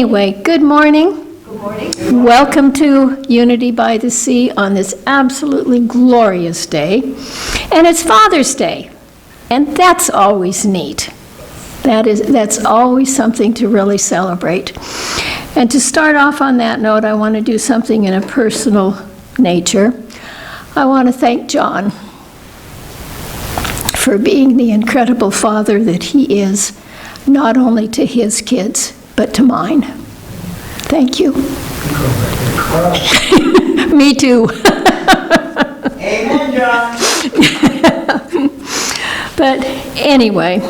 Anyway, good morning. Good morning. Welcome to Unity by the Sea on this absolutely glorious day. And it's Father's Day, and that's always neat. That's always something to really celebrate. And to start off on that note, I want to do something in a personal nature. I want to thank John for being the incredible father that he is, not only to his kids, but to mine. Thank you. Me too. Amen, John. But anyway,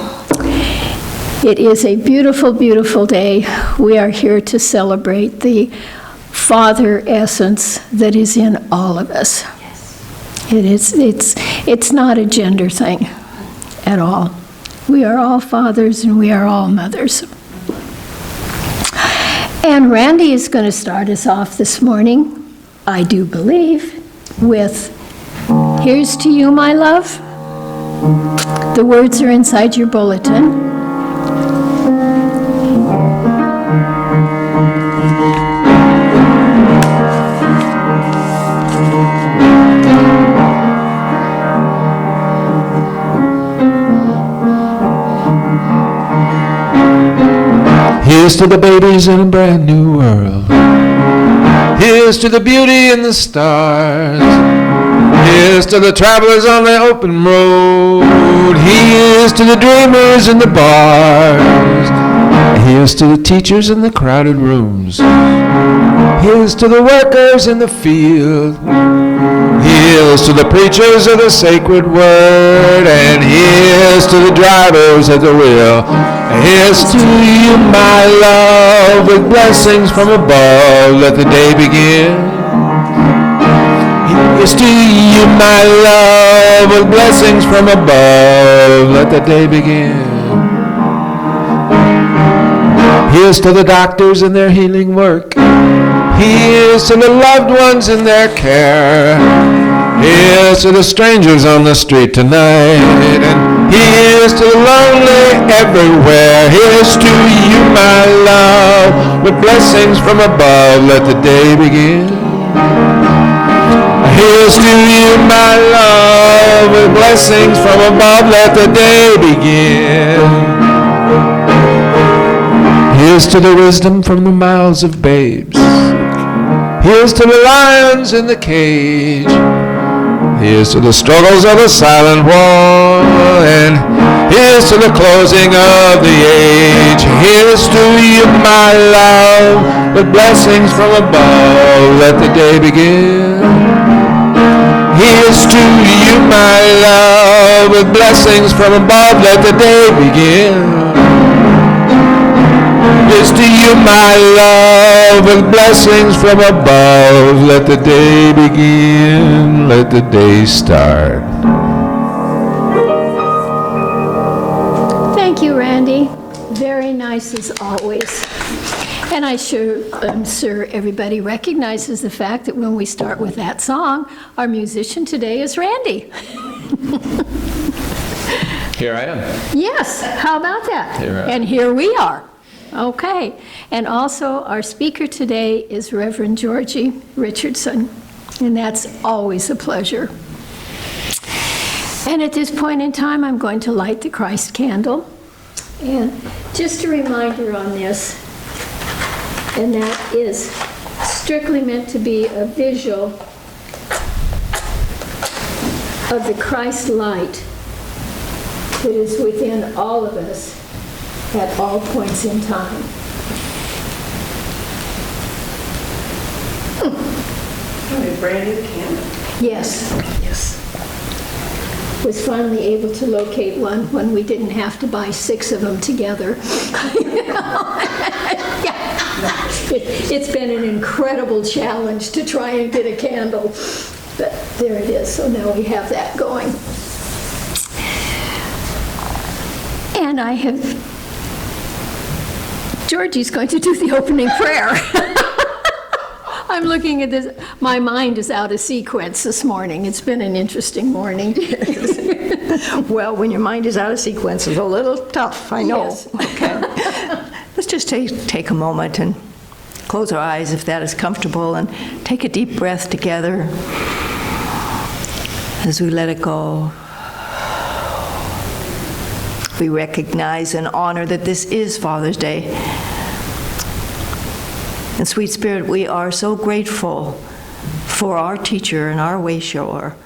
it is a beautiful, beautiful day. We are here to celebrate the Father essence that is in all of us. It's not a gender thing at all. We are all fathers and we are all mothers. And Randy is going to start us off this morning, I do believe, with "Here's to You, My Love." The words are inside your bulletin. Here's to the babies in a brand new world. Here's to the beauty in the stars. Here's to the travelers on the open road. Here's to the dreamers in the bars. Here's to the teachers in the crowded rooms. Here's to the workers in the field. Here's to the preachers of the sacred word. And here's to the drivers at the wheel. Here's to you, my love, with blessings from above. Let the day begin. Here's to you, my love, with blessings from above. Let the day begin. Here's to the doctors in their healing work. Here's to the loved ones in their care. Here's to the strangers on the street tonight. And here's to the lonely everywhere. Here's to you, my love, with blessings from above. Let the day begin. Here's to you, my love, with blessings from above. Let the day begin. Here's to the wisdom from the mouths of babes. Here's to the lions in the cage. Here's to the struggles of the silent war. And here's to the closing of the age. Here's to you, my love, with blessings from above. Let the day begin. Here's to you, my love, with blessings from above. Let the day begin. Here's to you, my love, with blessings from above. Let the day begin. Let the day start. Thank you, Randy. Very nice as always. And I'm sure everybody recognizes the fact that when we start with that song, our musician today is Randy. Here I am. Yes, how about that? Here I am. And here we are. Okay. And also our speaker today is Rev Georgie Richardson, and that's always a pleasure. And at this point in time, I'm going to light the Christ candle. And just a reminder on this, and that is strictly meant to be a visual of the Christ light that is within all of us at all points in time. A brand new candle. Yes. Was finally able to locate one when we didn't have to buy 6 of them together. It's been an incredible challenge to try and get a candle, but there it is. So now we have that going. And I have Georgie's going to do the opening prayer. I'm looking at this. My mind is out of sequence this morning. It's been an interesting morning. Well, when your mind is out of sequence, it's a little tough, I know. Yes. Okay. Let's just take a moment and close our eyes if that is comfortable, and take a deep breath together as we let it go. We recognize and honor that this is Father's Day. And sweet Spirit, we are so grateful for our teacher and our way shower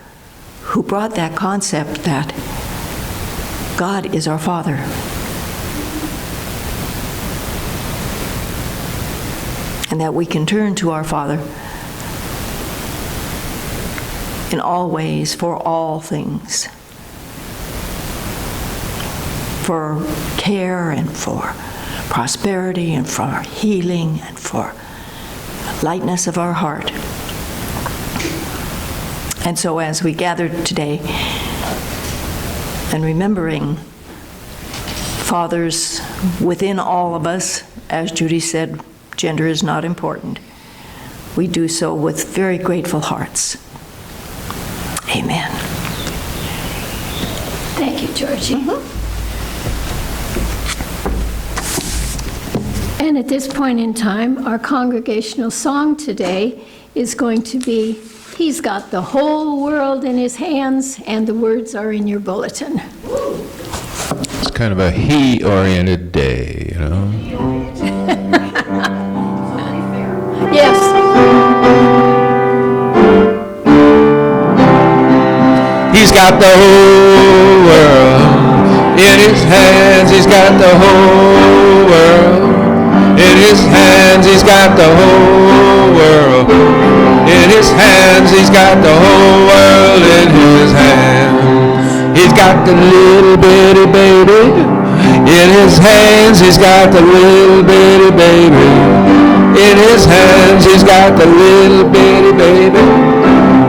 who brought that concept that God is our Father. And that we can turn to our Father in all ways, for all things, for care and for prosperity and for healing and for lightness of our heart. And so as we gather today and remembering fathers within all of us, as Judy said, gender is not important. We do so with very grateful hearts. Amen. Thank you, Georgie. And at this point in time, our congregational song today is going to be, "He's Got the Whole World in His Hands," and the words are in your bulletin. It's kind of a he-oriented day, you know? Yes. He's got the whole world in his hands. He's got the whole world in his hands. He's got the whole world in his hands. He's got the whole world in his hands. He's got the little bitty baby in his hands. He's got the little bitty baby in his hands. He's got the little bitty baby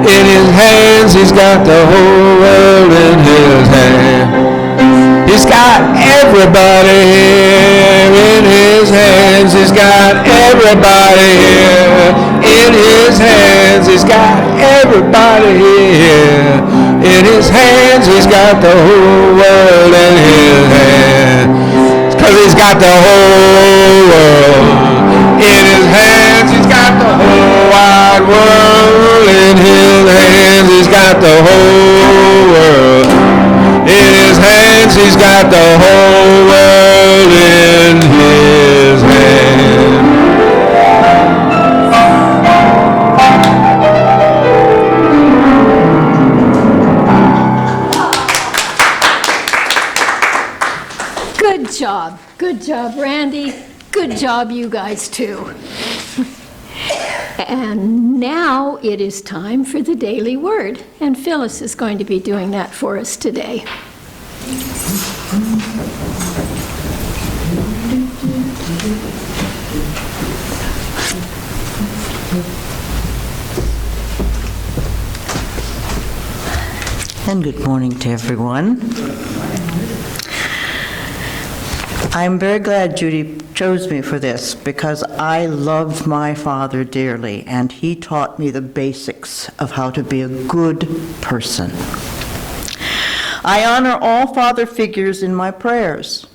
in his hands. He's got the whole world in his hands. He's got everybody here in his hands. He's got everybody here in his hands. He's got everybody here in his hands. He's got the whole world in his hands. It's 'cause he's got the whole world in his hands. He's got the whole wide world in his hands. He's got the whole world in his hands. He's got the whole world in his hands. Good job. Good job, Randy. Good job, you guys, too. And now it is time for the Daily Word, and Phyllis is going to be doing that for us today. And good morning to everyone. I'm very glad Judy chose me for this because I loved my father dearly, and he taught me the basics of how to be a good person. I honor all father figures in my prayers.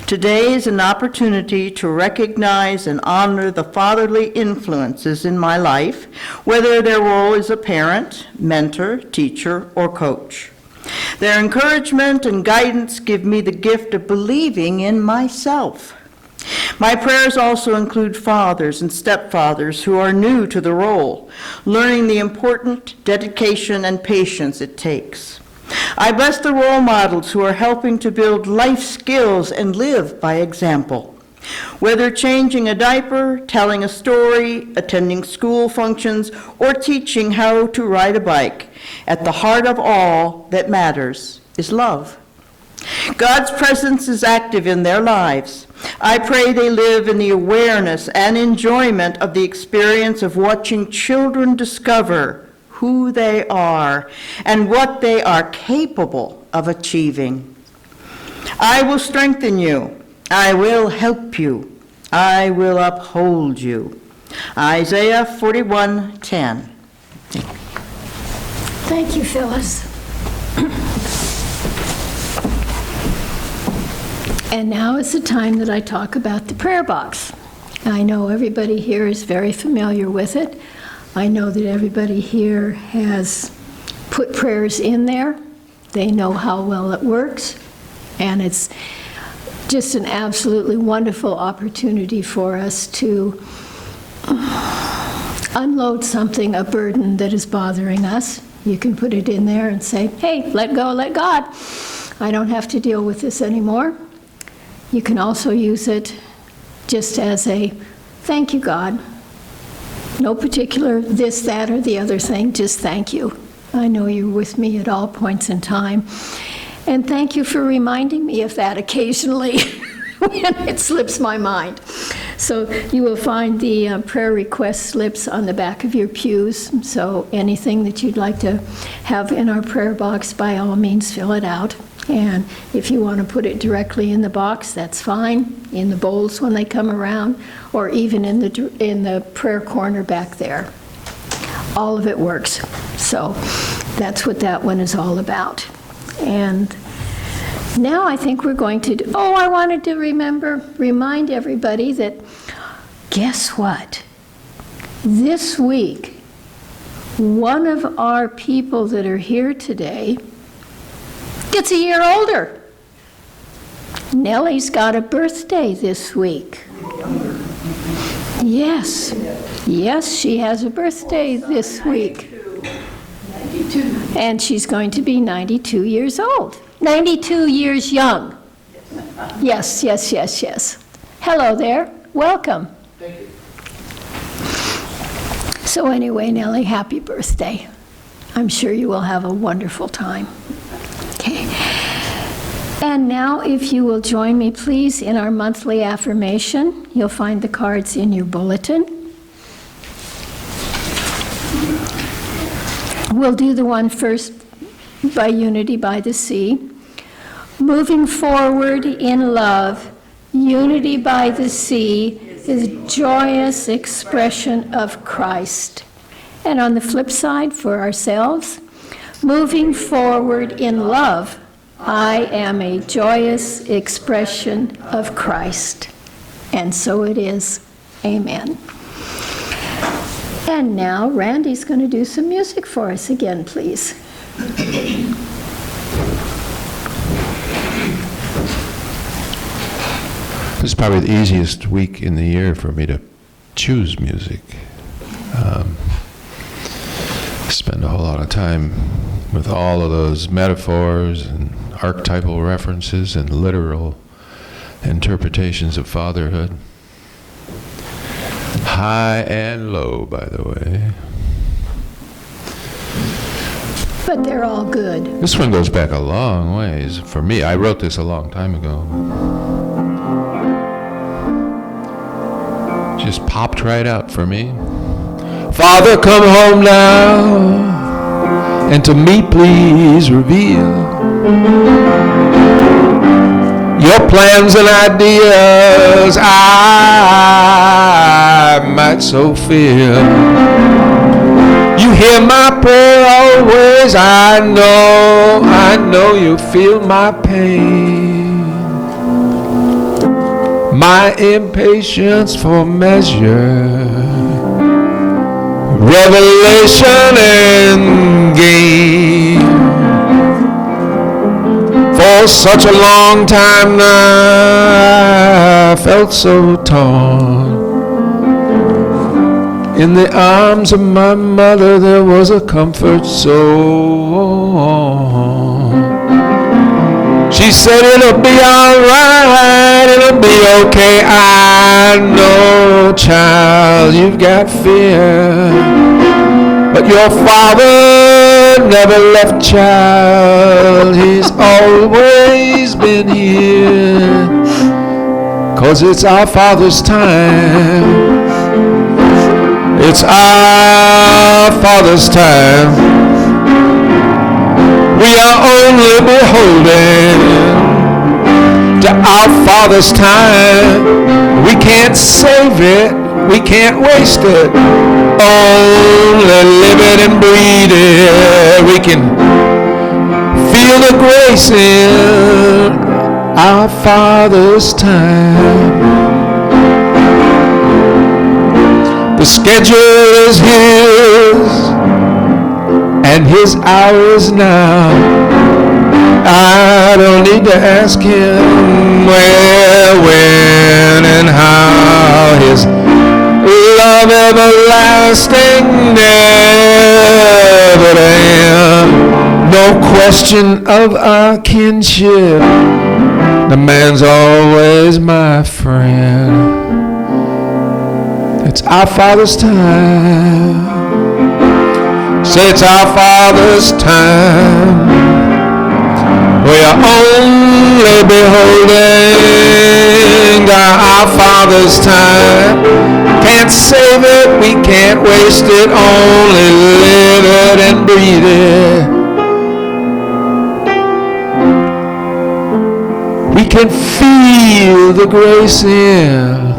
Today is an opportunity to recognize and honor the fatherly influences in my life, whether their role is a parent, mentor, teacher, or coach. Their encouragement and guidance give me the gift of believing in myself. My prayers also include fathers and stepfathers who are new to the role, learning the important dedication and patience it takes. I bless the role models who are helping to build life skills and live by example. Whether changing a diaper, telling a story, attending school functions, or teaching how to ride a bike, at the heart of all that matters is love. God's presence is active in their lives. I pray they live in the awareness and enjoyment of the experience of watching children discover who they are and what they are capable of achieving. I will strengthen you. I will help you. I will uphold you. Isaiah 41:10. Thank you, Phyllis. And now is the time that I talk about the prayer box. I know everybody here is very familiar with it. I know that everybody here has put prayers in there. They know how well it works. And it's just an absolutely wonderful opportunity for us to unload something, a burden that is bothering us. You can put it in there and say, hey, let go, let God. I don't have to deal with this anymore. You can also use it just as a thank you, God. No particular this, that, or the other thing, just thank you. I know you're with me at all points in time. And thank you for reminding me of that occasionally when it slips my mind. So you will find the prayer request slips on the back of your pews. So anything that you'd like to have in our prayer box, by all means, fill it out. And if you want to put it directly in the box, that's fine, in the bowls when they come around, or even in the prayer corner back there. All of it works. So that's what that one is all about. And now I think we're going to I wanted to remind everybody that, guess what? This week, one of our people that are here today gets a year older. Nellie's got a birthday this week. Yes, she has a birthday this week. 92. And she's going to be 92 years old. 92 years young. Yes. Hello there. Welcome. Thank you. So anyway, Nellie, happy birthday. I'm sure you will have a wonderful time. Okay. And now, if you will join me, please, in our monthly affirmation. You'll find the cards in your bulletin. We'll do the one first by Unity by the Sea. Moving forward in love, unity by the sea is joyous expression of Christ. And on the flip side, for ourselves, moving forward in love, I am a joyous expression of Christ. And so it is. Amen. And now Randy's going to do some music for us again, please. This is probably the easiest week in the year for me to choose music. Spend a whole lot of time with all of those metaphors and archetypal references and literal interpretations of fatherhood. High and low, by the way. But they're all good. This one goes back a long ways. For me, I wrote this a long time ago. Just popped right out for me. Father, come home now, and to me please reveal your plans and ideas I might so feel. You hear my prayer always, I know you feel my pain. My impatience for measure, revelation and gain. For such a long time now I felt so torn. In the arms of my mother there was a comfort so warm. She said it'll be alright, it'll be okay. I know, child, you've got fear, but your father never left, child. He's always been here, 'cause it's our Father's time. It's our Father's time. We are only beholden to our Father's time. We can't save it, we can't waste it, only live it and breathe it. We can feel the grace in our Father's time. The schedule is His, and His hour is now. I don't need to ask Him where, when, and how. His love everlasting never end. No question of our kinship. The man's always my friend. It's our Father's time. Say it's our Father's time. We are only beholding our Father's time. Can't save it, we can't waste it, only live it and breathe it. We can feel the grace in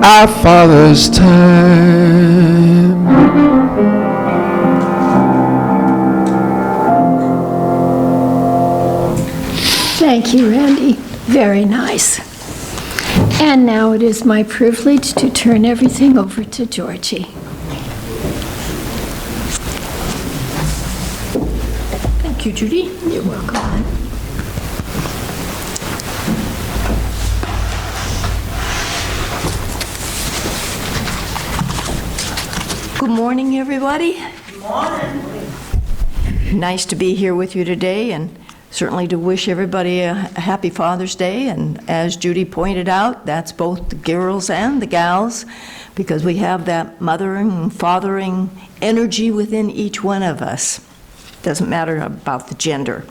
our Father's time. Thank you, Randy. Very nice. And now it is my privilege to turn everything over to Georgie. Thank you, Judy. You're welcome. Good morning, everybody. Good morning. Nice to be here with you today, and certainly to wish everybody a happy Father's Day. And as Judy pointed out, that's both the girls and the gals, because we have that mothering and fathering energy within each one of us. Doesn't matter about the gender.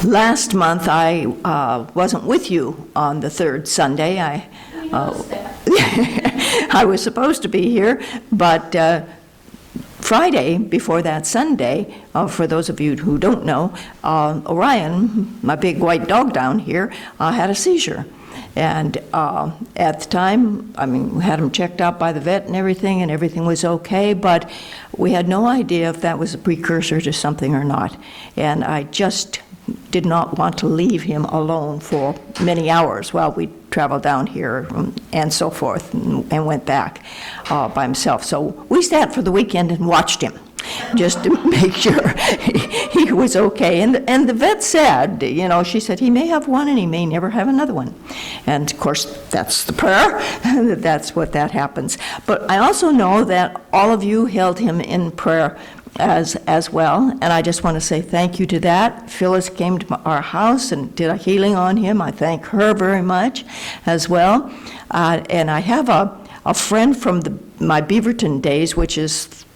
Last month, I wasn't with you on the third Sunday. I was supposed to be here, but Friday, before that Sunday, for those of you who don't know, Orion, my big white dog down here, had a seizure. And at the time, we had him checked out by the vet and everything was okay, but we had no idea if that was a precursor to something or not. And I just did not want to leave him alone for many hours while we traveled down here and so forth and went back by himself. So we sat for the weekend and watched him just to make sure he was okay. And the vet said, she said, he may have one and he may never have another one. And of course, that's the prayer. That's what that happens. But I also know that all of you held him in prayer as well, and I just want to say thank you to that. Phyllis came to our house and did a healing on him. I thank her very much as well. And I have a friend from my Beaverton days, which is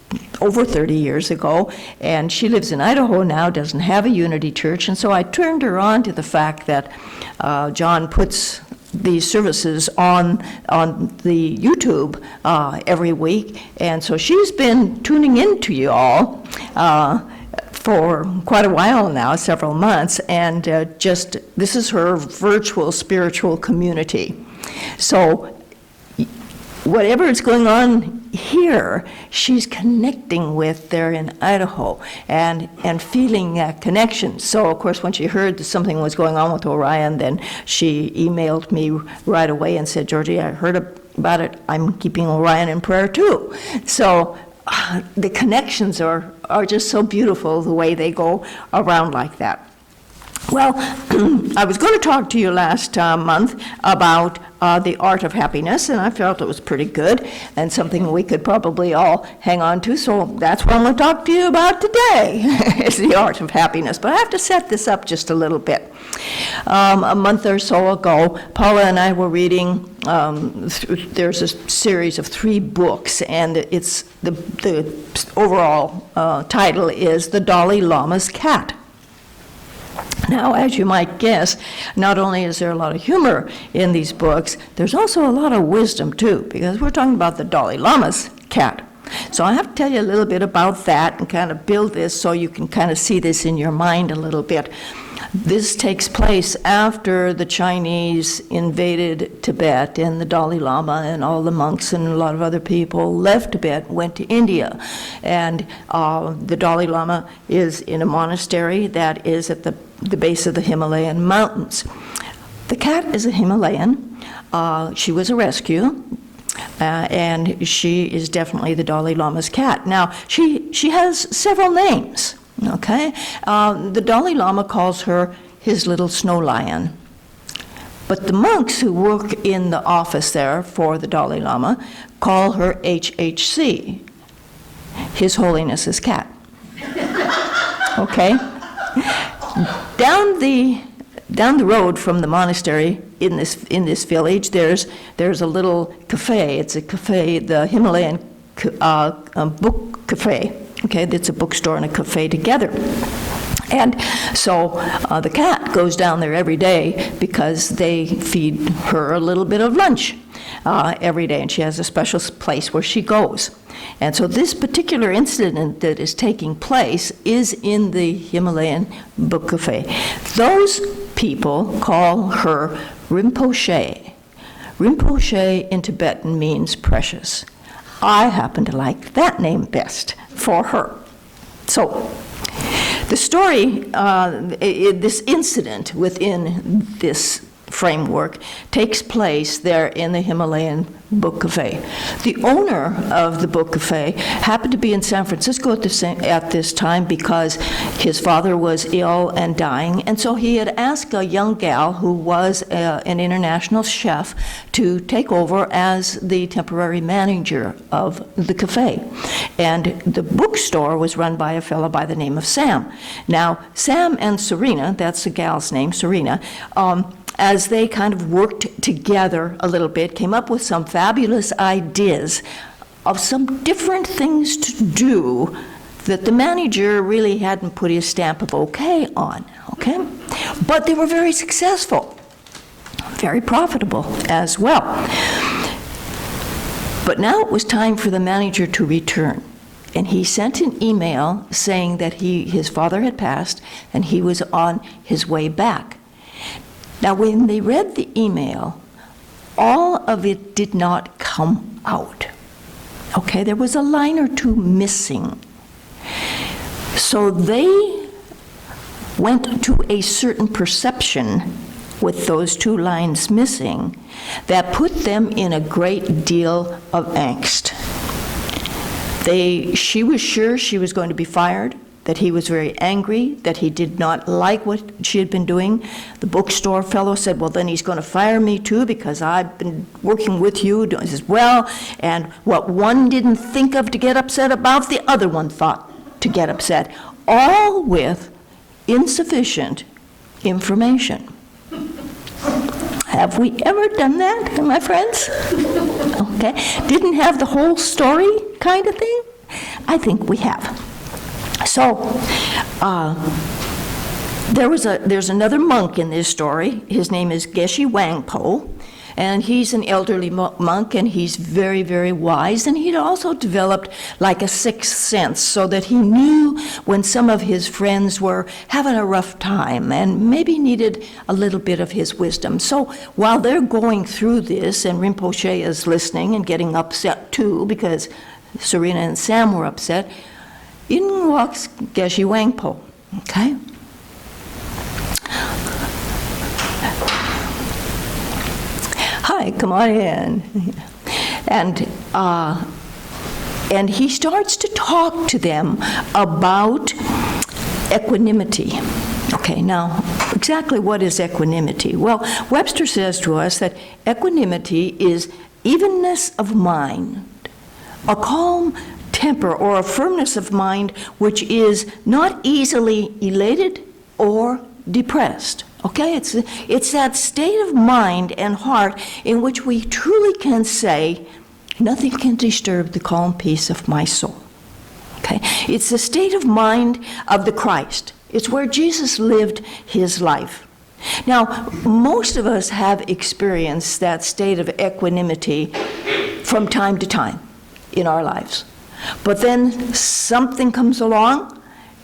over 30 years ago, and she lives in Idaho now, doesn't have a Unity Church, and so I turned her on to the fact that John puts these services on the YouTube every week, and so she's been tuning into you all for quite a while now, several months, and this is her virtual spiritual community. So whatever is going on here, she's connecting with there in Idaho and feeling that connection. So, of course, when she heard that something was going on with Orion, then she emailed me right away and said, Georgie, I heard about it. I'm keeping Orion in prayer too. So the connections are just so beautiful the way they go around like that. Well, I was going to talk to you last month about the art of happiness, and I felt it was pretty good and something we could probably all hang on to, so that's what I'm going to talk to you about today, is the art of happiness. But I have to set this up just a little bit. A month or so ago, Paula and I were reading, there's a series of 3 books, and it's the overall title is The Dalai Lama's Cat. Now, as you might guess, not only is there a lot of humor in these books, there's also a lot of wisdom too, because we're talking about the Dalai Lama's cat. So I have to tell you a little bit about that and kind of build this so you can kind of see this in your mind a little bit. This takes place after the Chinese invaded Tibet, and the Dalai Lama and all the monks and a lot of other people left Tibet, went to India. And the Dalai Lama is in a monastery that is at the base of the Himalayan mountains. The cat is a Himalayan. She was a rescue. And she is definitely the Dalai Lama's cat. Now, she has several names, okay? The Dalai Lama calls her his little snow lion. But the monks who work in the office there for the Dalai Lama call her HHC, His Holiness's cat. Okay? Down the road from the monastery in this village, there's a little cafe. It's a cafe, the Himalayan book cafe. Okay, it's a bookstore and a cafe together. And so the cat goes down there every day because they feed her a little bit of lunch every day, and she has a special place where she goes. And so this particular incident that is taking place is in the Himalayan book cafe. Those people call her Rinpoche. Rinpoche in Tibetan means precious. I happen to like that name best for her. So the story, this incident within this framework takes place there in the Himalayan book cafe. The owner of the book cafe happened to be in San Francisco at this time because his father was ill and dying, and so he had asked a young gal who was an international chef to take over as the temporary manager of the cafe. And the bookstore was run by a fellow by the name of Sam. Now, Sam and Serena, that's the gal's name, Serena, as they kind of worked together a little bit, came up with some fabulous ideas of some different things to do that the manager really hadn't put his stamp of okay on, okay? But they were very successful, very profitable as well. But now it was time for the manager to return. And he sent an email saying that his father had passed and he was on his way back. Now, when they read the email, all of it did not come out. Okay, there was a line or two missing. So they went to a certain perception with those two lines missing that put them in a great deal of angst. She was sure she was going to be fired, that he was very angry, that he did not like what she had been doing. The bookstore fellow said, well, then he's going to fire me too because I've been working with you as well. And what one didn't think of to get upset about, the other one thought to get upset, all with insufficient information. Have we ever done that, my friends? Okay. Didn't have the whole story kind of thing? I think we have. So, there's another monk in this story. His name is Geshe Wangpo, and he's an elderly monk, and he's very, very wise, and he'd also developed like a sixth sense so that he knew when some of his friends were having a rough time and maybe needed a little bit of his wisdom. So while they're going through this, and Rinpoche is listening and getting upset too because Serena and Sam were upset, in walks Geshe Wangpo, okay? Hi, come on in. And he starts to talk to them about equanimity. Okay, now, exactly what is equanimity? Well, Webster says to us that equanimity is evenness of mind, a calm temper or a firmness of mind which is not easily elated or depressed. Okay, it's that state of mind and heart in which we truly can say, nothing can disturb the calm peace of my soul. Okay, it's the state of mind of the Christ. It's where Jesus lived his life. Now, most of us have experienced that state of equanimity from time to time in our lives. But then something comes along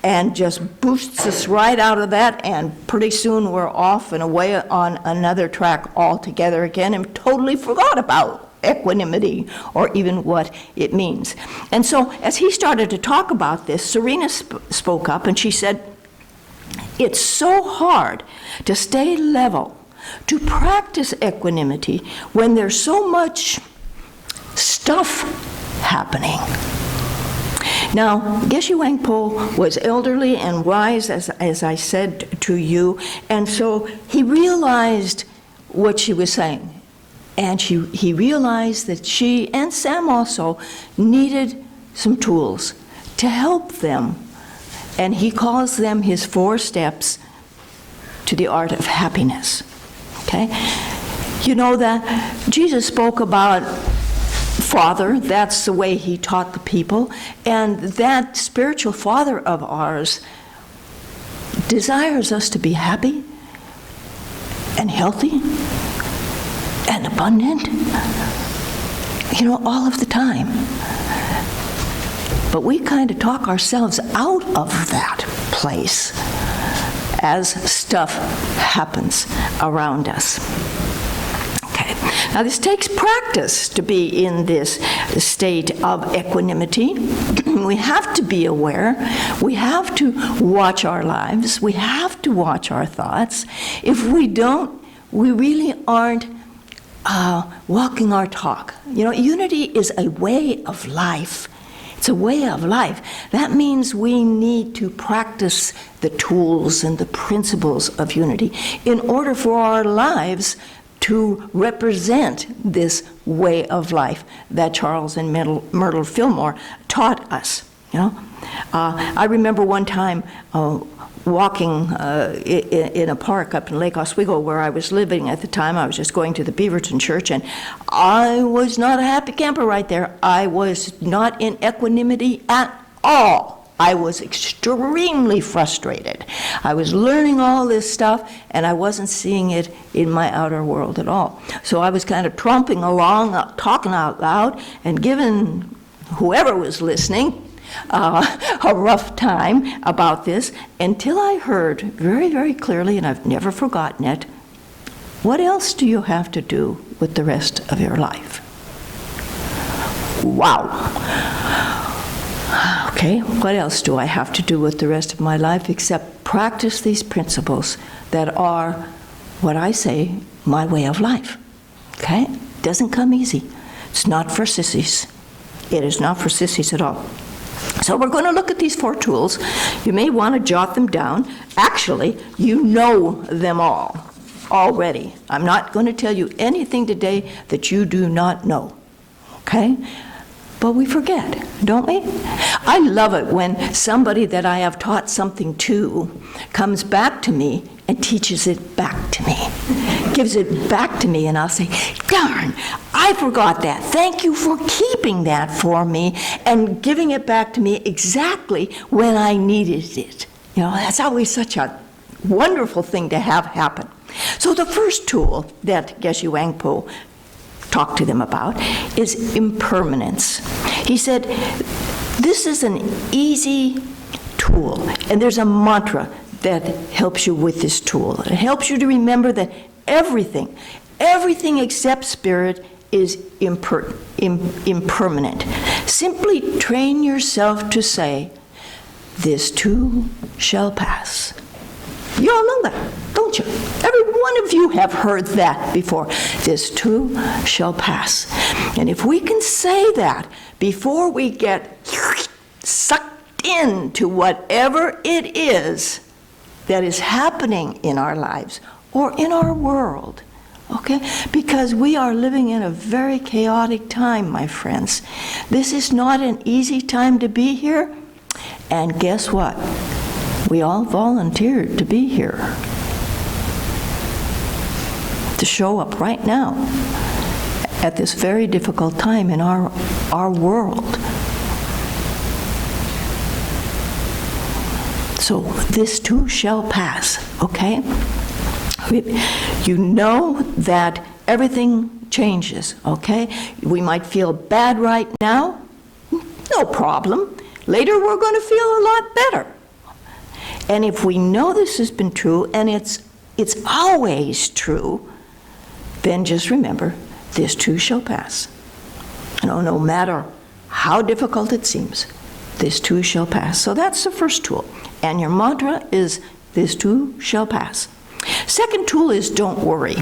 and just boosts us right out of that, and pretty soon we're off and away on another track altogether again and totally forgot about equanimity or even what it means. And so as he started to talk about this, Serena spoke up and she said, it's so hard to stay level, to practice equanimity when there's so much stuff happening. Now, Geshe Wangpo was elderly and wise, as I said to you, and so he realized what she was saying. And he realized that she, and Sam also, needed some tools to help them. And he calls them his 4 steps to the art of happiness. Okay? You know that Jesus spoke about Father, that's the way he taught the people, and that spiritual Father of ours desires us to be happy and healthy and abundant, you know, all of the time. But we kind of talk ourselves out of that place as stuff happens around us. Okay. Now this takes practice to be in this state of equanimity. We have to be aware. We have to watch our lives. We have to watch our thoughts. If we don't, we really aren't walking our talk. You know, unity is a way of life. It's a way of life. That means we need to practice the tools and the principles of unity in order for our lives to represent this way of life that Charles and Myrtle Fillmore taught us. You know, I remember one time walking in a park up in Lake Oswego where I was living at the time. I was just going to the Beaverton Church, and I was not a happy camper right there. I was not in equanimity at all. I was extremely frustrated. I was learning all this stuff, and I wasn't seeing it in my outer world at all. So I was kind of tromping along, talking out loud, and giving whoever was listening a rough time about this, until I heard very, very clearly, and I've never forgotten it, what else do you have to do with the rest of your life? Wow. Okay, what else do I have to do with the rest of my life except practice these principles that are, what I say, my way of life? Okay? It doesn't come easy. It's not for sissies. It is not for sissies at all. So we're going to look at these 4 tools. You may want to jot them down. Actually, you know them all already. I'm not going to tell you anything today that you do not know. Okay? But we forget, don't we? I love it when somebody that I have taught something to comes back to me and teaches it back to me. Gives it back to me, and I'll say, darn, I forgot that. Thank you for keeping that for me and giving it back to me exactly when I needed it. You know, that's always such a wonderful thing to have happen. So the first tool that Geshe Wangpo talked to them about is impermanence. He said, this is an easy tool, and there's a mantra that helps you with this tool. It helps you to remember that everything except spirit is impermanent. Simply train yourself to say, this too shall pass. You all know that, don't you? Every one of you have heard that before. This too shall pass. And if we can say that before we get sucked into whatever it is that is happening in our lives or in our world, okay? Because we are living in a very chaotic time, my friends. This is not an easy time to be here. And guess what? We all volunteered to be here, to show up right now at this very difficult time in our world. So this too shall pass, okay? You know that everything changes, okay? We might feel bad right now, no problem. Later we're going to feel a lot better. And if we know this has been true, and it's always true, then just remember, this too shall pass. No matter how difficult it seems, this too shall pass. So that's the first tool. And your mantra is, this too shall pass. Second tool is, don't worry.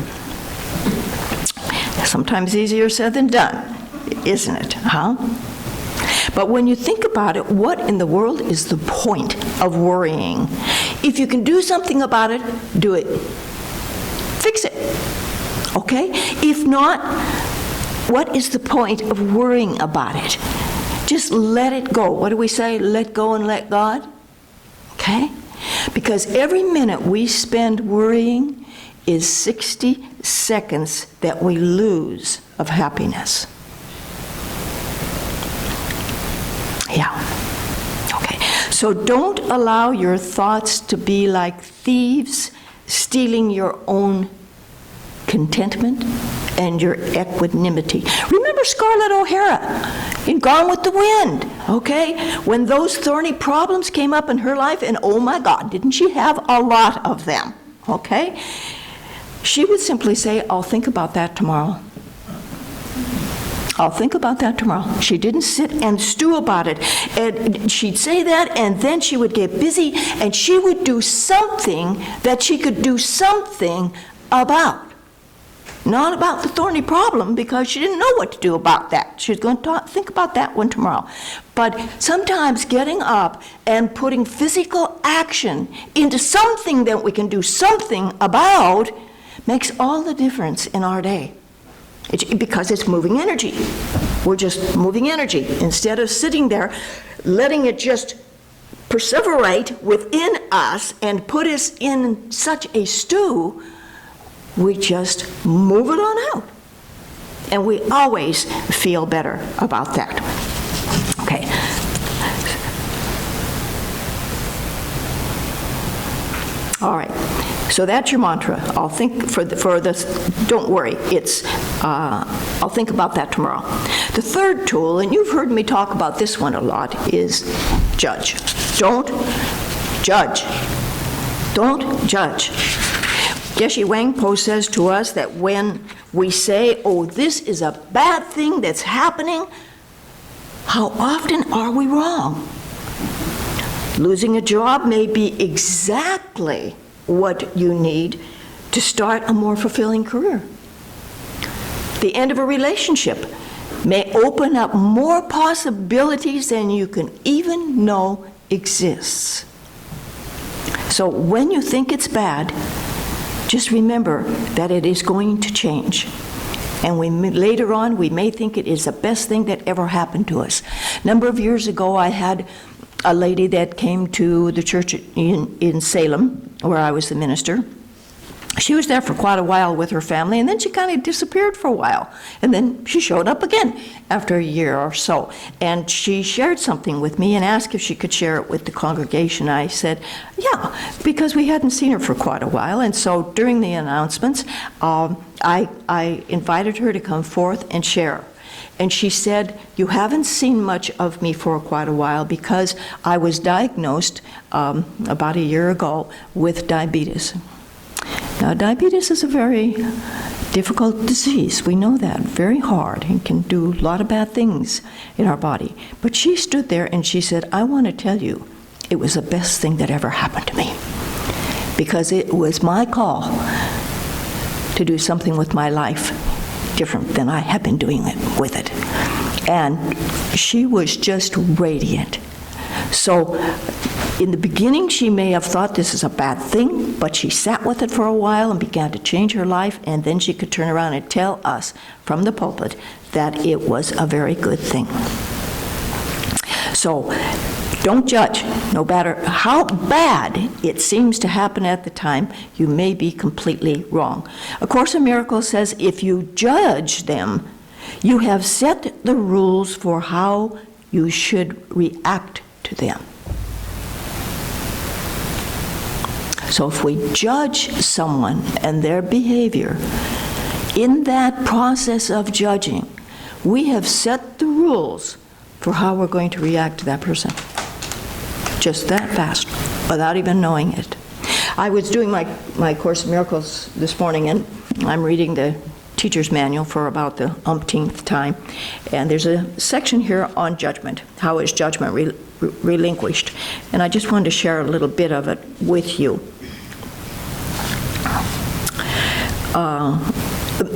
Sometimes easier said than done, isn't it, huh? But when you think about it, what in the world is the point of worrying? If you can do something about it, do it. Fix it, okay? If not, what is the point of worrying about it? Just let it go. What do we say? Let go and let God? Okay? Because every minute we spend worrying is 60 seconds that we lose of happiness. Yeah. Okay. So don't allow your thoughts to be like thieves stealing your own contentment and your equanimity. Remember Scarlett O'Hara in Gone with the Wind, okay? When those thorny problems came up in her life, and oh my God, didn't she have a lot of them, okay? She would simply say, I'll think about that tomorrow. I'll think about that tomorrow. She didn't sit and stew about it. And she'd say that, and then she would get busy, and she would do something that she could do something about. Not about the thorny problem, because she didn't know what to do about that. She was going to think about that one tomorrow. But sometimes getting up and putting physical action into something that we can do something about makes all the difference in our day. Because it's moving energy. We're just moving energy. Instead of sitting there, letting it just perseverate within us and put us in such a stew, we just move it on out. And we always feel better about that. Okay. All right. So that's your mantra. I'll think for this, don't worry, it's, I'll think about that tomorrow. The third tool, and you've heard me talk about this one a lot, is judge. Don't judge. Don't judge. Geshe Wangpo says to us that when we say, oh, this is a bad thing that's happening, how often are we wrong? Losing a job may be exactly what you need to start a more fulfilling career. The end of a relationship may open up more possibilities than you can even know exists. So when you think it's bad, just remember that it is going to change. And later on, we may think it is the best thing that ever happened to us. A number of years ago, I had a lady that came to the church in Salem, where I was the minister. She was there for quite a while with her family, and then she kind of disappeared for a while. And then she showed up again after a year or so. And she shared something with me and asked if she could share it with the congregation. I said, yeah, because we hadn't seen her for quite a while. And so during the announcements, I invited her to come forth and share. And she said, you haven't seen much of me for quite a while because I was diagnosed about a year ago with diabetes. Now, diabetes is a very difficult disease. We know that. Very hard and can do a lot of bad things in our body. But she stood there and she said, I want to tell you, it was the best thing that ever happened to me. Because it was my call to do something with my life different than I have been doing it with it. And she was just radiant. So in the beginning, she may have thought this is a bad thing, but she sat with it for a while and began to change her life, and then she could turn around and tell us from the pulpit that it was a very good thing. So don't judge. No matter how bad it seems to happen at the time, you may be completely wrong. A Course in Miracles says if you judge them, you have set the rules for how you should react to them. So if we judge someone and their behavior, in that process of judging, we have set the rules for how we're going to react to that person. just that fast, without even knowing it. I was doing my Course in Miracles this morning, and I'm reading the teacher's manual for about the umpteenth time, and there's a section here on judgment. How is judgment relinquished? And I just wanted to share a little bit of it with you.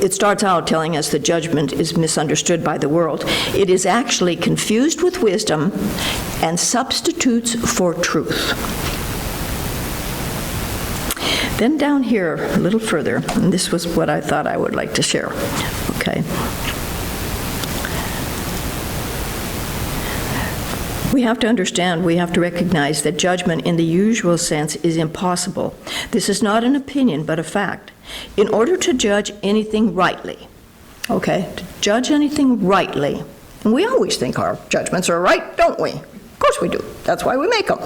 It starts out telling us that judgment is misunderstood by the world. It is actually confused with wisdom and substitutes for truth. Then down here, a little further, and this was what I thought I would like to share, okay? We have to understand, we have to recognize that judgment in the usual sense is impossible. This is not an opinion, but a fact. In order to judge anything rightly, okay, to judge anything rightly, and we always think our judgments are right, don't we? Of course we do. That's why we make them.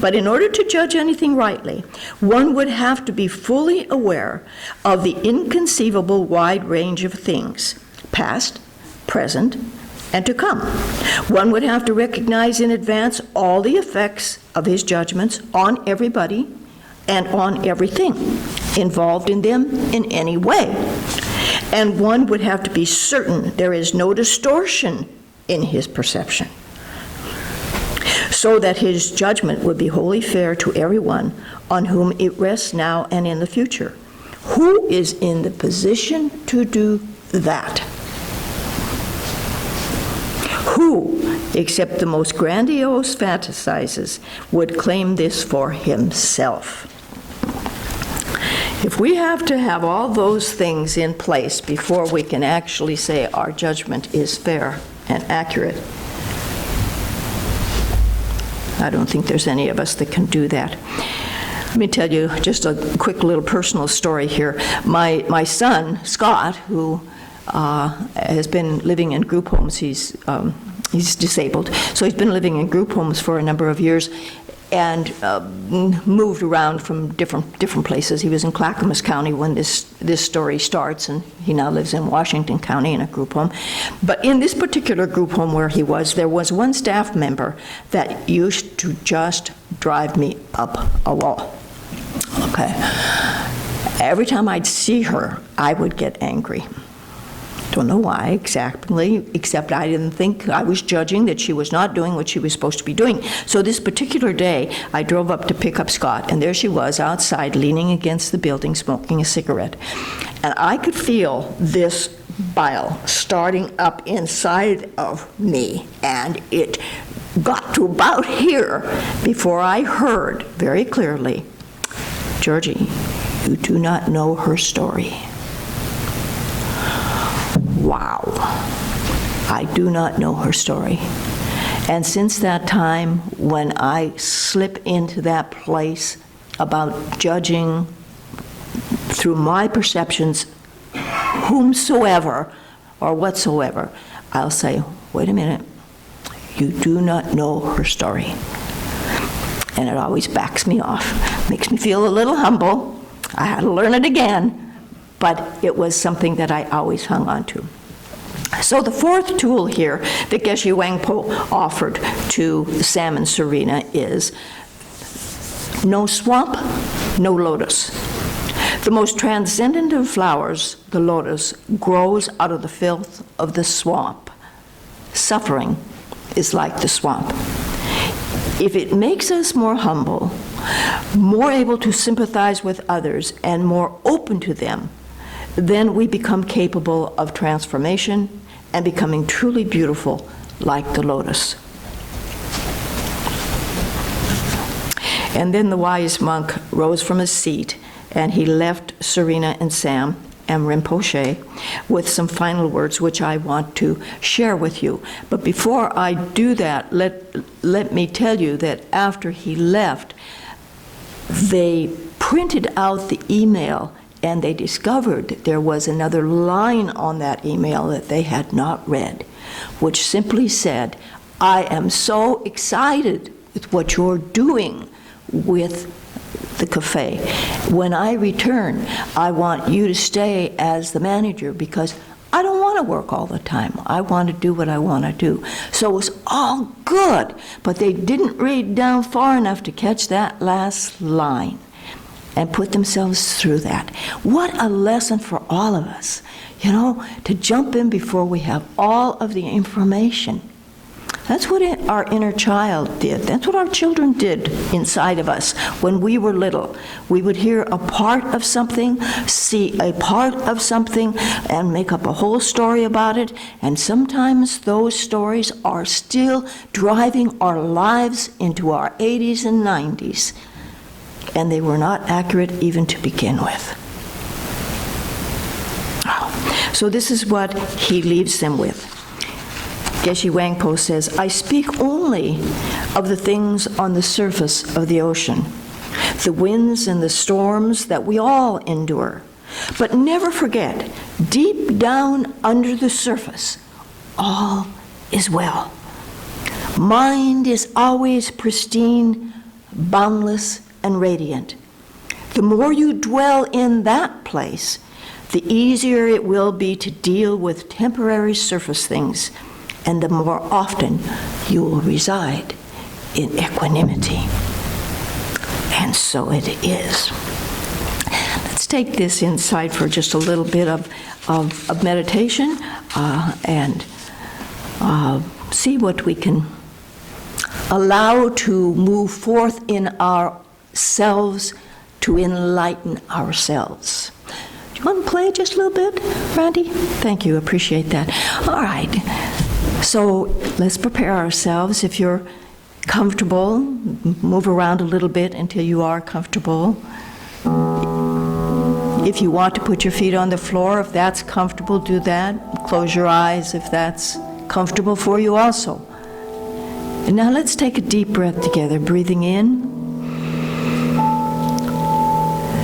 But in order to judge anything rightly, one would have to be fully aware of the inconceivable wide range of things, past, present, and to come. One would have to recognize in advance all the effects of his judgments on everybody and on everything involved in them in any way. And one would have to be certain there is no distortion in his perception, so that his judgment would be wholly fair to everyone on whom it rests now and in the future. Who is in the position to do that? Who, except the most grandiose fantasizes, would claim this for himself? If we have to have all those things in place before we can actually say our judgment is fair and accurate, I don't think there's any of us that can do that. Let me tell you just a quick little personal story here. My son, Scott, who has been living in group homes, he's disabled, so he's been living in group homes for a number of years, and moved around from different places. He was in Clackamas County when this story starts, and he now lives in Washington County in a group home. But in this particular group home where he was, there was one staff member that used to just drive me up a wall. Okay. Every time I'd see her, I would get angry. Don't know why exactly, except I didn't think I was judging that she was not doing what she was supposed to be doing. So this particular day, I drove up to pick up Scott, and there she was outside leaning against the building smoking a cigarette. And I could feel this bile starting up inside of me, and it got to about here before I heard very clearly, "Georgie, you do not know her story." Wow, I do not know her story. And since that time, when I slip into that place about judging through my perceptions, whomsoever or whatsoever, I'll say, wait a minute, you do not know her story. And it always backs me off, makes me feel a little humble. I had to learn it again. But it was something that I always hung on to. So the fourth tool here that Geshe Wangpo offered to Sam and Serena is no swamp, no lotus. The most transcendent of flowers, the lotus, grows out of the filth of the swamp. Suffering is like the swamp. If it makes us more humble, more able to sympathize with others, and more open to them, then we become capable of transformation and becoming truly beautiful like the lotus. And then the wise monk rose from his seat, and he left Serena and Sam and Rinpoche with some final words which I want to share with you. But before I do that, let me tell you that after he left, they printed out the email, and they discovered there was another line on that email that they had not read, which simply said, "I am so excited with what you're doing with the cafe. When I return, I want you to stay as the manager because I don't want want to work all the time. I want to do what I want to do. So it was all good, but they didn't read down far enough to catch that last line and put themselves through that. What a lesson for all of us, to jump in before we have all of the information. That's what our inner child did. That's what our children did inside of us when we were little. We would hear a part of something, see a part of something, and make up a whole story about it. And sometimes those stories are still driving our lives into our 80s and 90s. And they were not accurate even to begin with. So this is what he leaves them with. Geshe Wangpo says, I speak only of the things on the surface of the ocean, the winds and the storms that we all endure. But never forget, deep down under the surface, all is well. Mind is always pristine, boundless, and radiant. The more you dwell in that place, the easier it will be to deal with temporary surface things, and the more often you will reside in equanimity. And so it is. Let's take this insight for just a little bit of meditation and see what we can allow to move forth in ourselves to enlighten ourselves. Do you want to play just a little bit, Randy? Thank you, appreciate that. All right. So let's prepare ourselves. If you're comfortable, move around a little bit until you are comfortable. If you want to put your feet on the floor, if that's comfortable, do that. Close your eyes if that's comfortable for you also. And now let's take a deep breath together, breathing in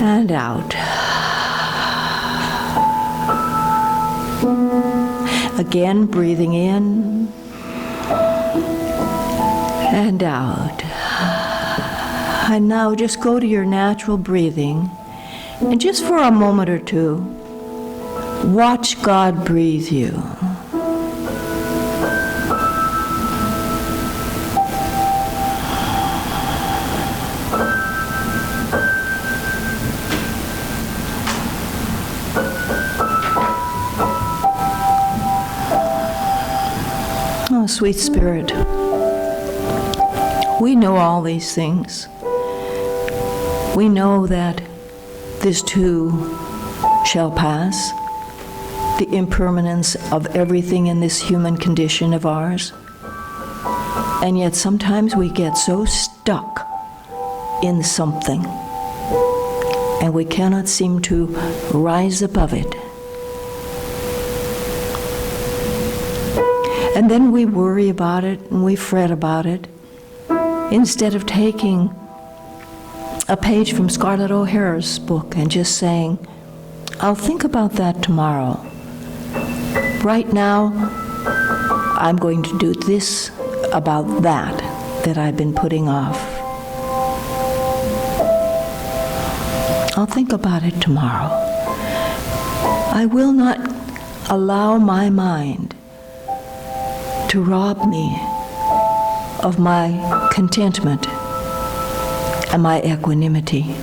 and out. Again, breathing in and out. And now just go to your natural breathing, and just for a moment or two, watch God breathe you. Oh, sweet Spirit, we know all these things. We know that this too shall pass, the impermanence of everything in this human condition of ours. And yet sometimes we get so stuck in something, and we cannot seem to rise above it. And then we worry about it and we fret about it, instead of taking a page from Scarlett O'Hara's book and just saying, I'll think about that tomorrow. Right now, I'm going to do this about that I've been putting off. I'll think about it tomorrow. I will not allow my mind to rob me of my contentment and my equanimity.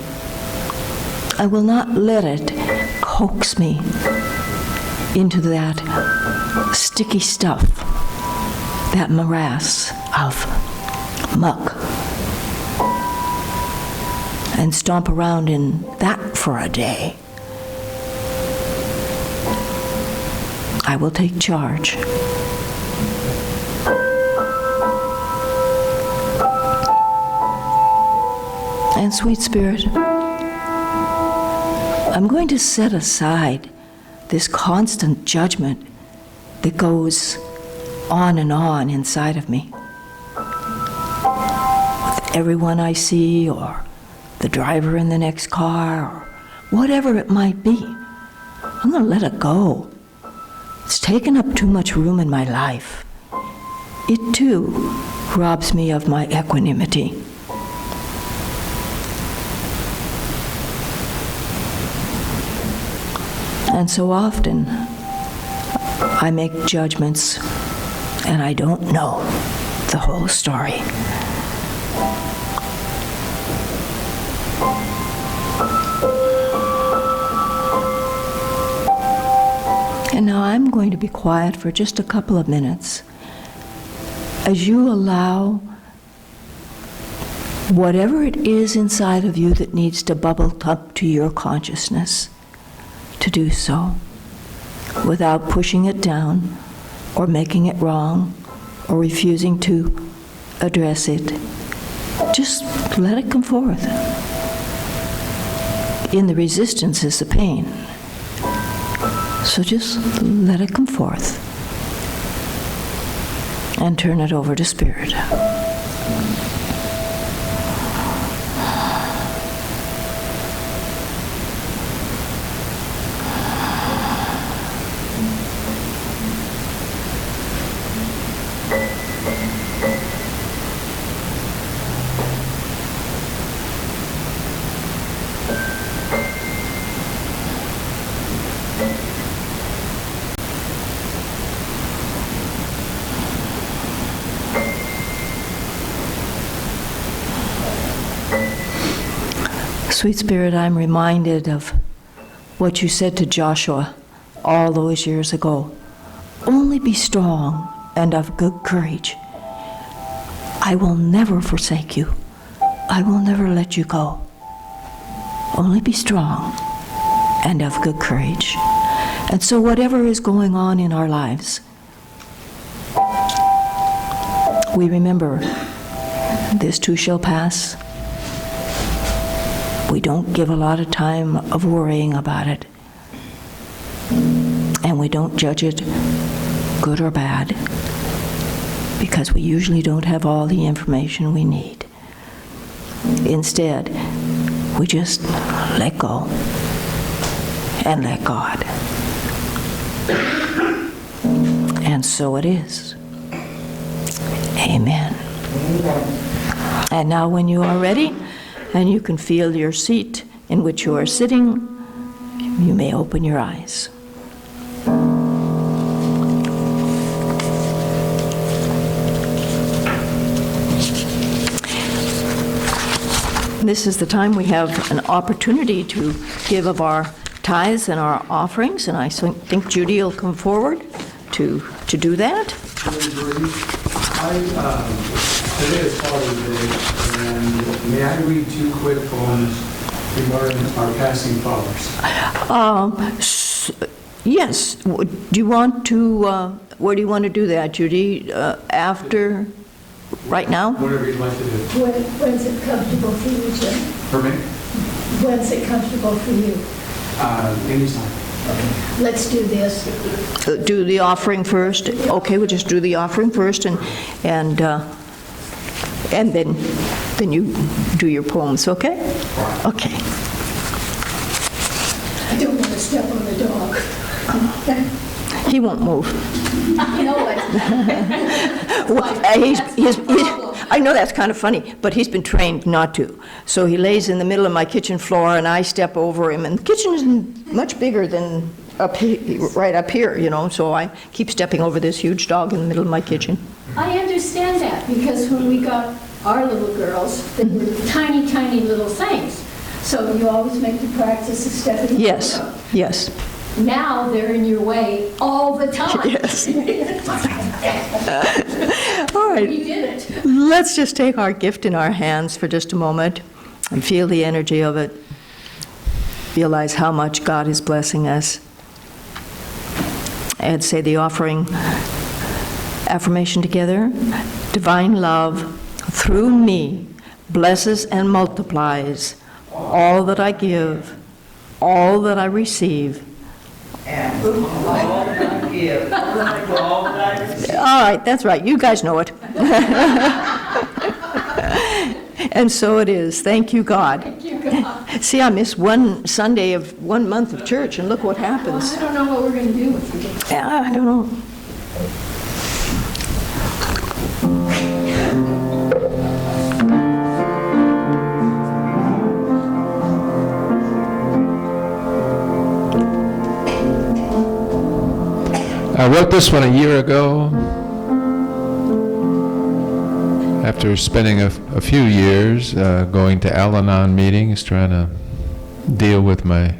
I will not let it coax me into that sticky stuff, that morass of muck, and stomp around in that for a day. I will take charge. And sweet Spirit, I'm going to set aside this constant judgment that goes on and on inside of me. With everyone I see, or the driver in the next car, or whatever it might be, I'm going to let it go. It's taken up too much room in my life. It too robs me of my equanimity. And so often, I make judgments, and I don't know the whole story. And now I'm going to be quiet for just a couple of minutes as you allow whatever it is inside of you that needs to bubble up to your consciousness to do so without pushing it down or making it wrong or refusing to address it. Just let it come forth. In the resistance is the pain. So just let it come forth and turn it over to Spirit. Sweet Spirit, I'm reminded of what you said to Joshua all those years ago. Only be strong and of good courage. I will never forsake you. I will never let you go. Only be strong and of good courage. And so whatever is going on in our lives, we remember this too shall pass. We don't give a lot of time of worrying about it. And we don't judge it good or bad, because we usually don't have all the information we need. Instead, we just let go and let God. And so it is. Amen. And now when you are ready, and you can feel your seat in which you are sitting, you may open your eyes. This is the time we have an opportunity to give of our tithes and our offerings, and I think Judy will come forward to do that. Today is Father's Day, and may I read 2 quick poems regarding our passing fathers? Yes. Do you want to, where do you want to do that, Judy? After, right now? Whatever you'd like to do. When's it comfortable for you, Jim? For me? When's it comfortable for you? Anytime. Okay, let's do this. Do the offering first? Okay, we'll just do the offering first, and then you do your poems, okay? Okay. I don't want to step on the dog. He won't move. You know what? I know that's kind of funny, but he's been trained not to. So he lays in the middle of my kitchen floor, and I step over him, and the kitchen is much bigger than right up here, you know, so I keep stepping over this huge dog in the middle of my kitchen. I understand that, because when we got our little girls, they were tiny, tiny little things. So you always make the practice of stepping Yes, over them. yes. Now they're in your way all the time. Yes. All right. You did it. Let's just take our gift in our hands for just a moment and feel the energy of it. Realize how much God is blessing us. And say the offering affirmation together. Divine love through me blesses and multiplies all that I give, all that I receive. All right, that's right. You guys know it. And so it is. Thank you, God. Thank you, God. See, I missed one Sunday of 1 month of church, and look what Well, happens. I don't know what we're going to do with you. Yeah, I don't know. I wrote this one a year ago after spending a few years going to Al-Anon meetings, trying to deal with the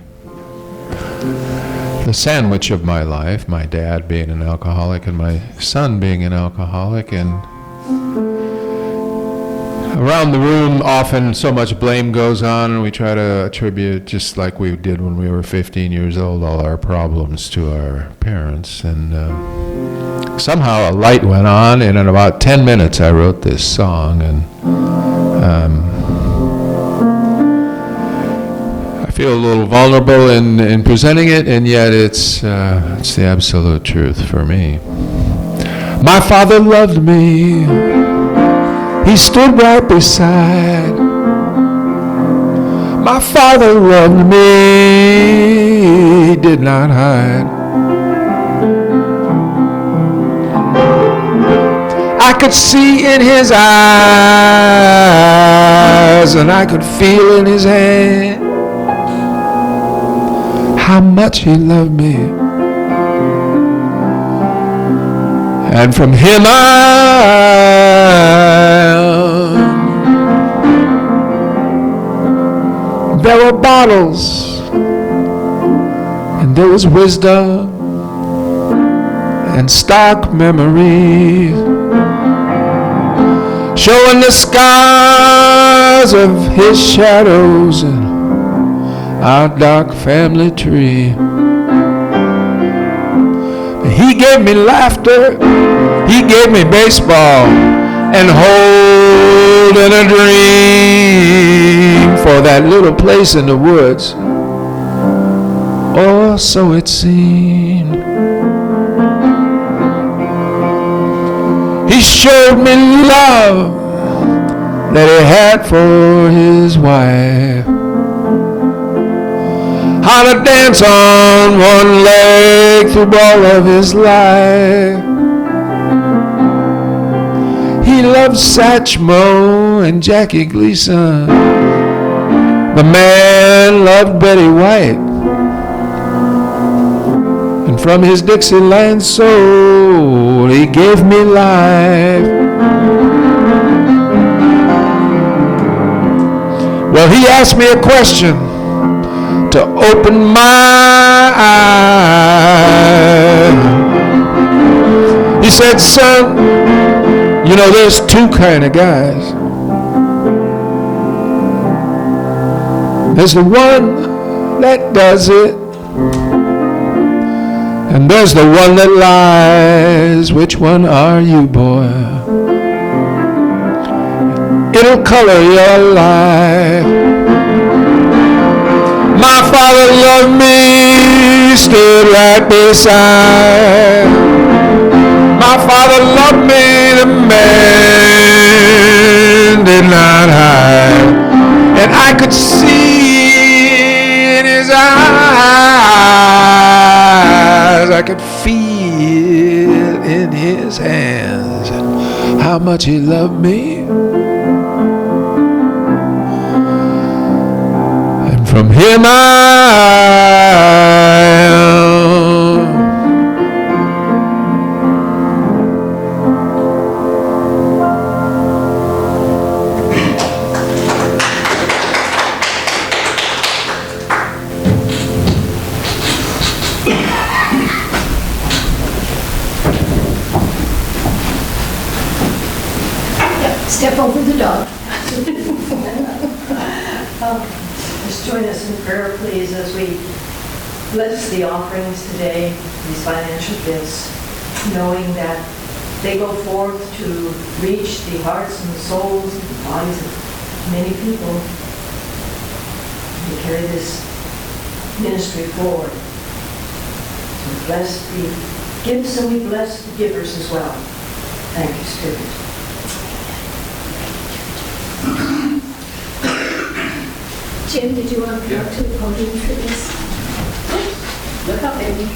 sandwich of my life, my dad being an alcoholic and my son being an alcoholic, and around the room often so much blame goes on, and we try to attribute, just like we did when we were 15 years old, all our problems to our parents. And somehow a light went on, and in about 10 minutes I wrote this song, and I feel a little vulnerable in presenting it, and yet it's the absolute truth for me. My father loved me. He stood right beside. My father loved me. He did not hide. I could see in his eyes, and I could feel in his hand how much he loved me. And from him there were bottles, and there was wisdom and stark memories, showing the scars of his shadows and our dark family tree. He gave me laughter, he gave me baseball, and holding a dream for that little place in the woods. Or so it seemed. He showed me love that he had for his wife. How to dance on one leg through all of his life. He loved Satchmo and Jackie Gleason. The man loved Betty White. And from his Dixieland soul, he gave me life. Well, he asked me a question to open my eyes. He said, son, you know, there's two kind of guys. There's the one that does it, and there's the one that lies. Which one are you, boy? It'll color your life. My father loved me, stood right beside. My father loved me, the man did not hide. And I could see in his eyes, I could feel in his hands how much he loved me. From him Step over the dog. Just join us in prayer, please, as we bless the offerings today, these financial gifts, knowing that they go forth to reach the hearts and the souls and the bodies of many people. We carry this ministry forward. So we bless the gifts and we bless the givers as well. Thank you, Spirit. Jim, did you want to come up to the podium for this? Look up, baby.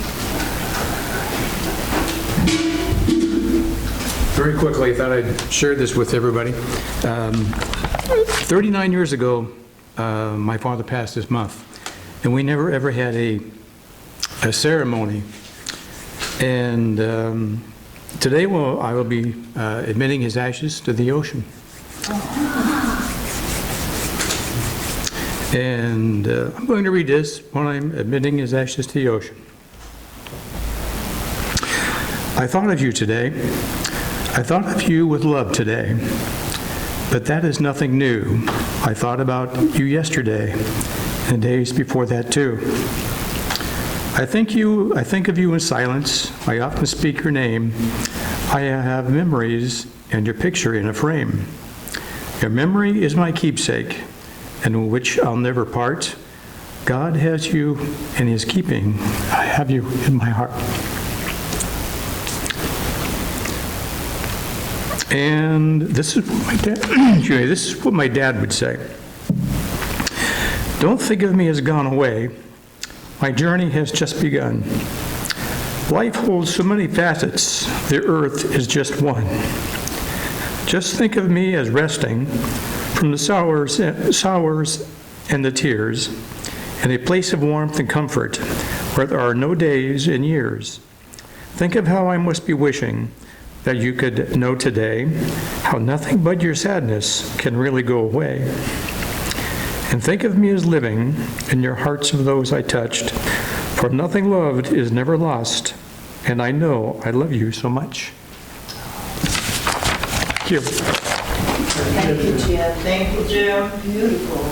Very quickly, I thought I'd share this with everybody. 39 years ago, my father passed this month, and we never ever had a ceremony And today I will be admitting his ashes to the ocean. And I'm going to read this when I'm admitting his ashes to the ocean. I thought of you today. I thought of you with love today. But that is nothing new. I thought about you yesterday and days before that too. I think of you in silence. I often speak your name. I have memories and your picture in a frame. Your memory is my keepsake, and which I'll never part. God has you in his keeping. I have you in my heart. And this is what my dad, this is what my dad would say. Don't think of me as gone away. My journey has just begun. Life holds so many facets. The earth is just one. Just think of me as resting from the sours and the tears, in a place of warmth and comfort where there are no days and years. Think of how I must be wishing that you could know today how nothing but your sadness can really go away. And think of me as living in your hearts of those I touched, for nothing loved is never lost, and I know I love you so much. Thank you. Thank you, Jim. Thank you, Jim. Beautiful.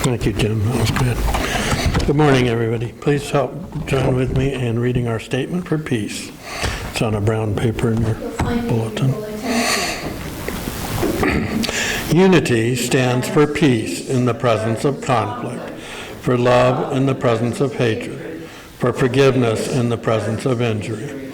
Thank you, Jim. That was good. Good morning, everybody. Please help join with me in reading our statement for peace. It's on a brown paper in your bulletin. Unity stands for peace in the presence of conflict, for love in the presence of hatred, for forgiveness in the presence of injury.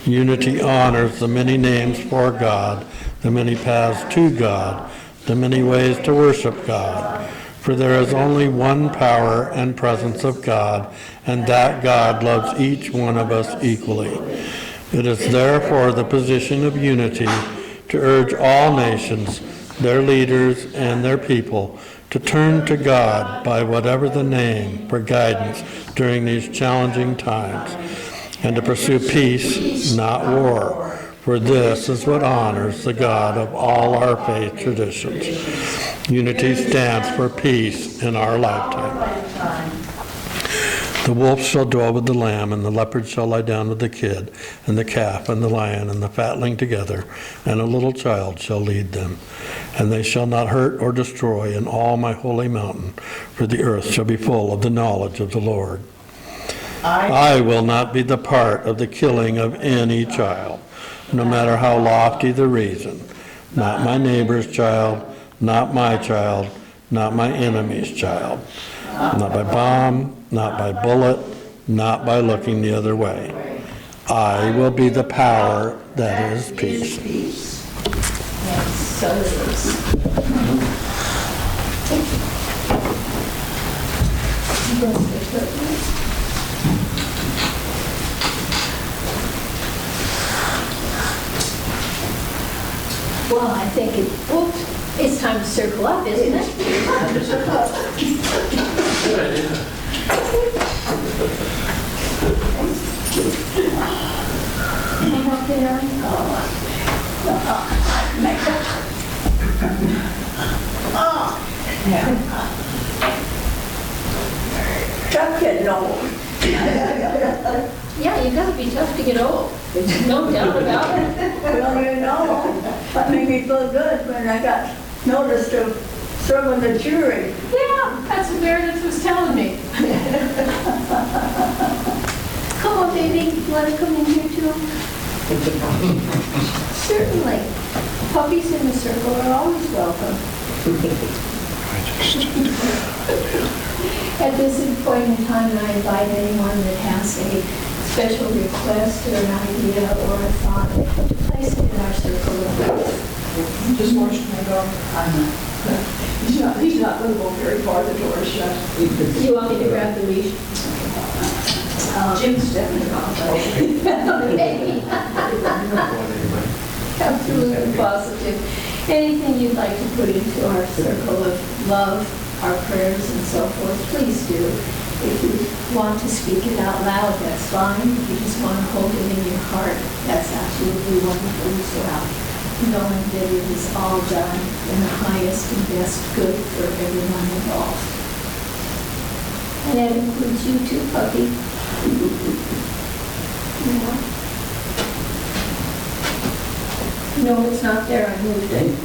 Unity honors the many names for God, the many paths to God, the many ways to worship God. For there is only one power and presence of God, and that God loves each one of us equally. It is therefore the position of unity to urge all nations, their leaders, and their people to turn to God by whatever the name for guidance during these challenging times, and to pursue peace, not war. For this is what honors the God of all our faith traditions. Unity stands for peace in our lifetime. The wolf shall dwell with the lamb, and the leopard shall lie down with the kid, and the calf and the lion and the fatling together, and a little child shall lead them. And they shall not hurt or destroy in all my holy mountain, for the earth shall be full of the knowledge of the Lord. I will not be the part of the killing of any child, no matter how lofty the reason. Not my neighbor's child, not my child, not my enemy's child. Not by bomb, not by bullet, not by looking the other way. I will be the power that is peace. Yes, so it is. Well, I think it's time to circle up, isn't it? Time to circle up. Hang up there. Tough getting old. Yeah, you gotta be tough to get old. There's no doubt about it. Well, you know, that made me feel good when I got noticed of serving the jury. Yeah, that's what Meredith was telling me. Come on, baby, you wanna come in here too? Certainly. Puppies in the circle are always welcome. At this point in time, I invite anyone that has a special request or an idea or a thought to place it in our circle of life. Just watching my dog. He's not going to go very far, the door is shut. Do you want me to grab the leash? Jim's definitely not. Maybe. Absolutely positive. Anything you'd like to put into our circle of love, our prayers and so forth, please do. If you want to speak it out loud, that's fine. If you just want to hold it in your heart, that's absolutely wonderful as well. Knowing that it is all done in the highest and best good for everyone involved. And that includes you too, puppy. Yeah. No, it's not there, I moved it.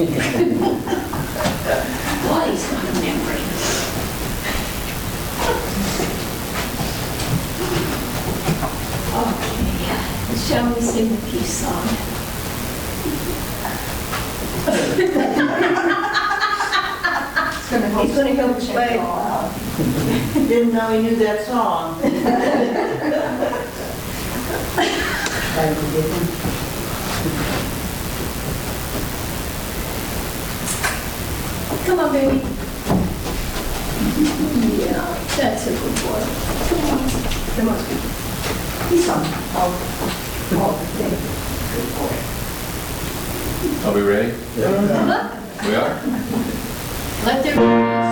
Body's got a memory. Okay, shall we sing the peace song? He's going to help play. Didn't know he knew that song. Come on, baby. Yeah, that's a good boy. Come on. Come on. He's on. Good boy. Are we ready? We are? Let there be peace.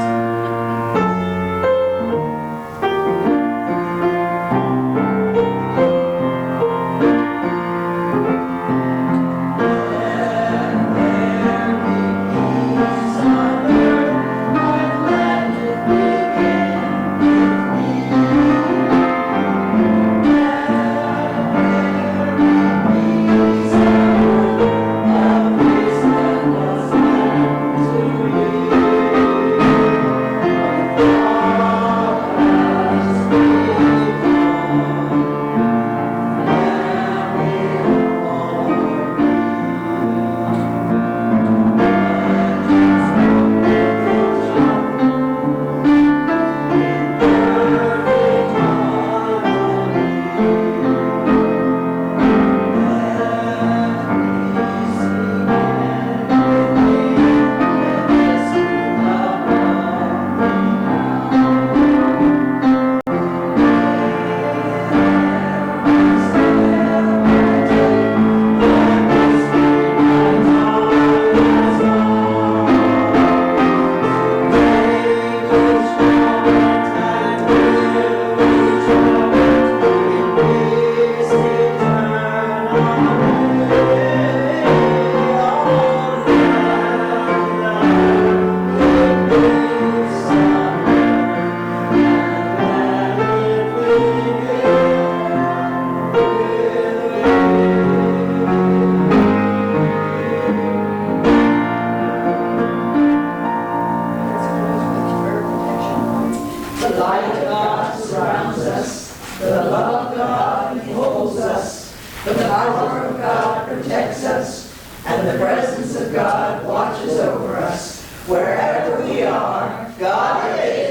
presence of God watches over us. Wherever we are, God is